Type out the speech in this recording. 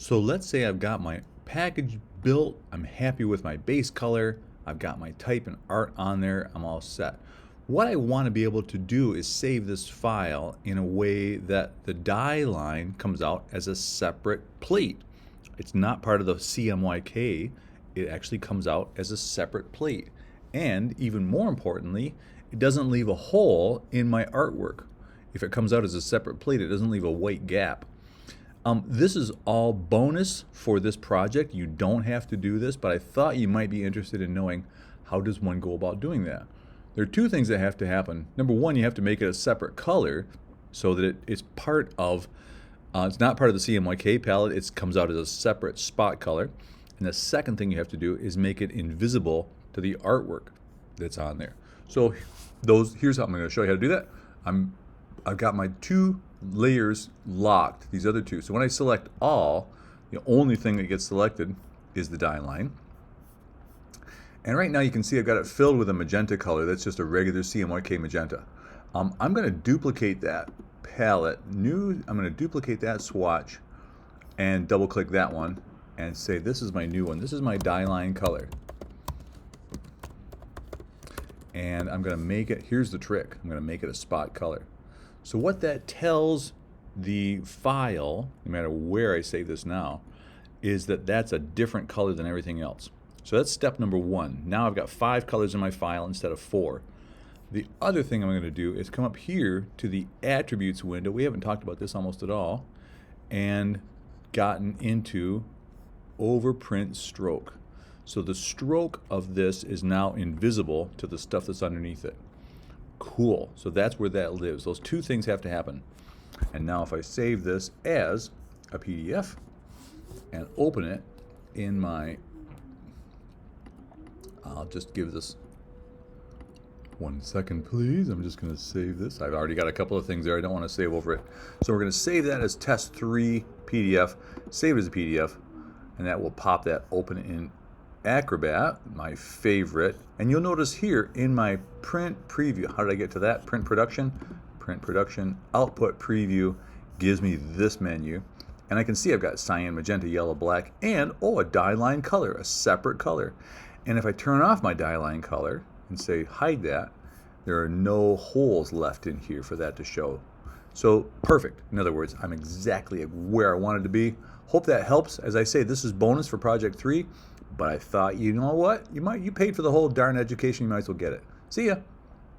So let's say I've got my package built, I'm happy with my base color, I've got my type and art on there, I'm all set. What I want to be able to do is save this file in a way that the die line comes out as a separate plate. It's not part of the CMYK, it actually comes out as a separate plate. And even more importantly, it doesn't leave a hole in my artwork. If it comes out as a separate plate, it doesn't leave a white gap. This is all bonus for this project. You don't have to do this, but I thought you might be interested in knowing how does one go about doing that. There are two things that have to happen. Number one, you have to make it a separate color so that it's part of, it's not part of the CMYK palette, it comes out as a separate spot color. And the second thing you have to do is make it invisible to the artwork that's on there. So here's how I'm going to show you how to do that. I've got my two layers locked, these other two. So when I select all, the only thing that gets selected is the die line. And right now you can see I've got it filled with a magenta color. That's just a regular CMYK magenta. I'm going to duplicate that palette. I'm going to duplicate that swatch and double click that one and say this is my new one. This is my die line color. And I'm going to make it, here's the trick, I'm going to make it a spot color. So what that tells the file, no matter where I save this now, is that that's a different color than everything else. So that's step number one. Now I've got 5 colors in my file instead of 4. The other thing I'm going to do is come up here to the attributes window. We haven't talked about this almost at all, and gotten into overprint stroke. So the stroke of this is now invisible to the stuff that's underneath it. Cool. So that's where that lives. Those two things have to happen. And now if I save this as a PDF and open it in my, I'll just give this 1 second, please. I'm just going to save this. I've already got a couple of things there I don't want to save over it. So we're going to save that as test 3 PDF, save it as a PDF, and that will pop that open in Acrobat, my favorite. And you'll notice here in my print preview, how did I get to that? Print production, output preview gives me this menu. And I can see I've got cyan, magenta, yellow, black, and a die line color, a separate color. And if I turn off my die line color and say hide that, there are no holes left in here for that to show. So perfect. In other words, I'm exactly where I wanted to be. Hope that helps. As I say, this is bonus for project 3. But I thought, you know what? You paid for the whole darn education, you might as well get it. See ya.